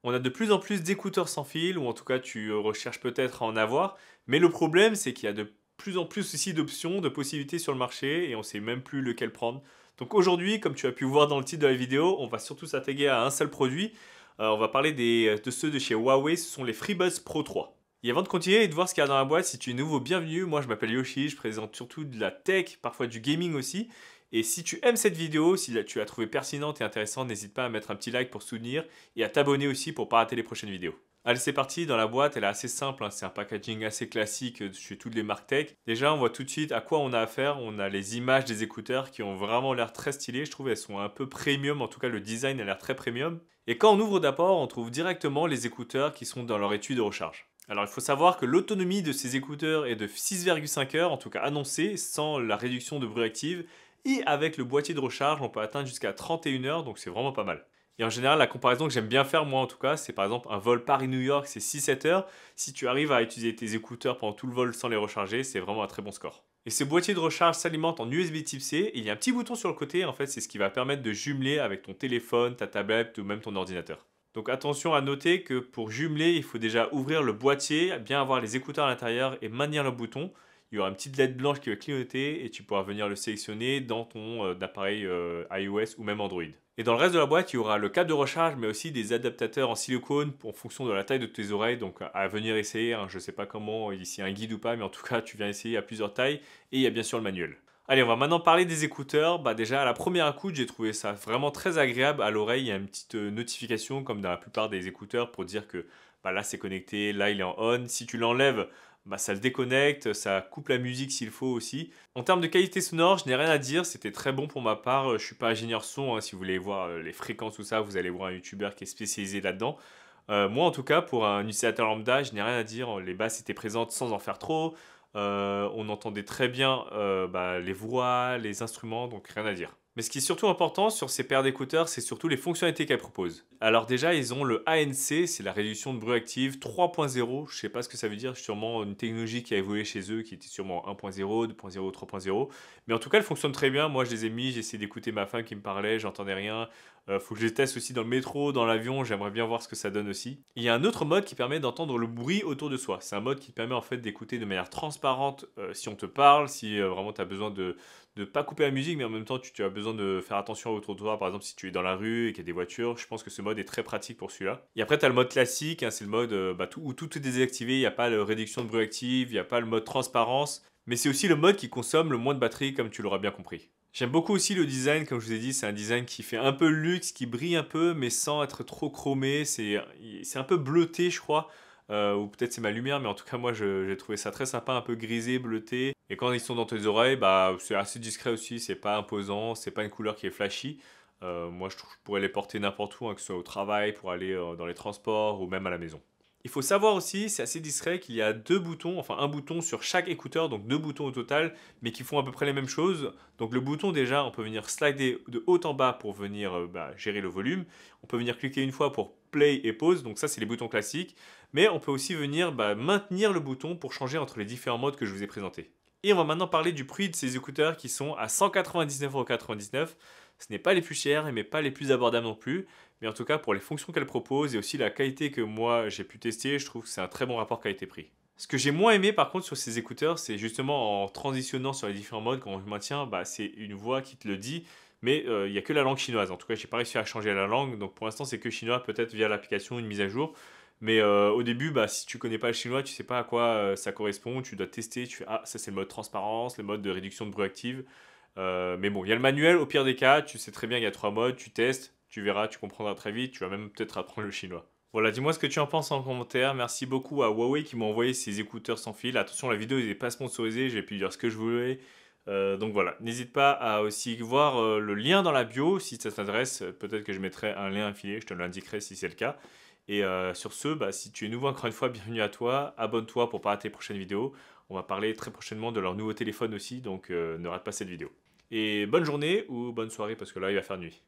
On a de plus en plus d'écouteurs sans fil, ou en tout cas tu recherches peut-être à en avoir, mais le problème c'est qu'il y a de plus en plus aussi d'options, de possibilités sur le marché, et on sait même plus lequel prendre. Donc aujourd'hui, comme tu as pu voir dans le titre de la vidéo, on va surtout s'attaquer à un seul produit. On va parler de ceux de chez Huawei, ce sont les FreeBuds Pro 3. Et avant de continuer et de voir ce qu'il y a dans la boîte, si tu es nouveau, bienvenue. Moi je m'appelle Yoshi, je présente surtout de la tech, parfois du gaming aussi. Et si tu aimes cette vidéo, si tu l'as trouvée pertinente et intéressante, n'hésite pas à mettre un petit like pour soutenir et à t'abonner aussi pour ne pas rater les prochaines vidéos. Allez, c'est parti. Dans la boîte, elle est assez simple, hein. C'est un packaging assez classique chez toutes les marques tech. Déjà, on voit tout de suite à quoi on a affaire. On a les images des écouteurs qui ont vraiment l'air très stylées. Je trouve elles sont un peu premium. En tout cas, le design a l'air très premium. Et quand on ouvre d'abord, on trouve directement les écouteurs qui sont dans leur étui de recharge. Alors, il faut savoir que l'autonomie de ces écouteurs est de 6,5 heures, en tout cas annoncée, sans la réduction de bruit active. Et avec le boîtier de recharge, on peut atteindre jusqu'à 31 heures, donc c'est vraiment pas mal. Et en général, la comparaison que j'aime bien faire, moi en tout cas, c'est par exemple un vol Paris-New York, c'est 6-7 heures. Si tu arrives à utiliser tes écouteurs pendant tout le vol sans les recharger, c'est vraiment un très bon score. Et ce boîtier de recharge s'alimente en USB Type C, et il y a un petit bouton sur le côté, en fait, c'est ce qui va permettre de jumeler avec ton téléphone, ta tablette ou même ton ordinateur. Donc attention à noter que pour jumeler, il faut déjà ouvrir le boîtier, bien avoir les écouteurs à l'intérieur et maintenir le bouton. Il y aura une petite LED blanche qui va clignoter et tu pourras venir le sélectionner dans ton appareil iOS ou même Android. Et dans le reste de la boîte, il y aura le câble de recharge, mais aussi des adaptateurs en silicone en fonction de la taille de tes oreilles. Donc à venir essayer, hein, je ne sais pas comment, ici un guide ou pas, mais en tout cas, tu viens essayer à plusieurs tailles. Et il y a bien sûr le manuel. Allez, on va maintenant parler des écouteurs. Bah déjà, à la première écoute, j'ai trouvé ça vraiment très agréable. À l'oreille, il y a une petite notification, comme dans la plupart des écouteurs, pour dire que bah, là, c'est connecté, là, il est en on. Si tu l'enlèves, bah, ça le déconnecte, ça coupe la musique s'il faut aussi. En termes de qualité sonore, je n'ai rien à dire, c'était très bon pour ma part. Je suis pas ingénieur son, hein. Si vous voulez voir les fréquences, tout ça, vous allez voir un youtubeur qui est spécialisé là-dedans. Moi, en tout cas, pour un utilisateur lambda, je n'ai rien à dire. Les basses étaient présentes sans en faire trop. On entendait très bien bah, les voix, les instruments, donc rien à dire. Mais ce qui est surtout important sur ces paires d'écouteurs, c'est surtout les fonctionnalités qu'elles proposent. Alors déjà, ils ont le ANC, c'est la réduction de bruit active 3.0. Je sais pas ce que ça veut dire, sûrement une technologie qui a évolué chez eux, qui était sûrement 1.0, 2.0, 3.0. Mais en tout cas, elle fonctionne très bien. Moi, je les ai mis, j'ai essayé d'écouter ma femme qui me parlait, j'entendais rien. Faut que je les teste aussi dans le métro, dans l'avion, j'aimerais bien voir ce que ça donne aussi. Il y a un autre mode qui permet d'entendre le bruit autour de soi. C'est un mode qui permet en fait d'écouter de manière transparente si on te parle, si vraiment tu as besoin de ne pas couper la musique, mais en même temps tu as besoin de faire attention autour de toi. Par exemple, si tu es dans la rue et qu'il y a des voitures, je pense que ce mode est très pratique pour celui-là. Et après, tu as le mode classique, hein, c'est le mode où tout est désactivé, il n'y a pas de réduction de bruit active, il n'y a pas le mode transparence, mais c'est aussi le mode qui consomme le moins de batterie, comme tu l'auras bien compris. J'aime beaucoup aussi le design, comme je vous ai dit, c'est un design qui fait un peu luxe, qui brille un peu, mais sans être trop chromé. C'est un peu bleuté, je crois. Ou peut-être c'est ma lumière, mais en tout cas, moi, j'ai trouvé ça très sympa, un peu grisé, bleuté. Et quand ils sont dans tes oreilles, bah, c'est assez discret aussi, c'est pas imposant, c'est pas une couleur qui est flashy. Moi, je trouve que je pourrais les porter n'importe où, hein, que ce soit au travail, pour aller dans les transports ou même à la maison. Il faut savoir aussi, c'est assez discret, qu'il y a deux boutons, enfin un bouton sur chaque écouteur, donc deux boutons au total, mais qui font à peu près les mêmes choses. Donc le bouton déjà, on peut venir slider de haut en bas pour venir gérer le volume. On peut venir cliquer une fois pour play et pause, donc ça c'est les boutons classiques. Mais on peut aussi venir maintenir le bouton pour changer entre les différents modes que je vous ai présentés. Et on va maintenant parler du prix de ces écouteurs qui sont à 199,99 €. Ce n'est pas les plus chers, mais pas les plus abordables non plus. Mais en tout cas, pour les fonctions qu'elle propose et aussi la qualité que moi j'ai pu tester, je trouve que c'est un très bon rapport qualité-prix. Ce que j'ai moins aimé par contre sur ces écouteurs, c'est justement en transitionnant sur les différents modes, quand on le maintient, bah, c'est une voix qui te le dit, mais il n'y a que la langue chinoise. En tout cas, j'ai pas réussi à changer la langue, donc pour l'instant c'est que chinois, peut-être via l'application, une mise à jour. Mais au début, bah, si tu connais pas le chinois, tu sais pas à quoi ça correspond, tu dois tester, tu fais ah ça c'est le mode transparence, le mode de réduction de bruit active. Mais bon, il y a le manuel, au pire des cas, tu sais très bien qu'il y a trois modes, tu testes, tu verras, tu comprendras très vite, tu vas même peut-être apprendre le chinois. Voilà, dis-moi ce que tu en penses en commentaire. Merci beaucoup à Huawei qui m'a envoyé ces écouteurs sans fil. Attention, la vidéo n'est pas sponsorisée, j'ai pu dire ce que je voulais. Donc voilà, n'hésite pas à aussi voir le lien dans la bio si ça t'intéresse. Peut-être que je mettrai un lien affilié, je te l'indiquerai si c'est le cas. Et sur ce, bah, si tu es nouveau encore une fois, bienvenue à toi. Abonne-toi pour ne pas rater les prochaines vidéos. On va parler très prochainement de leur nouveau téléphone aussi, donc ne rate pas cette vidéo. Et bonne journée ou bonne soirée parce que là il va faire nuit.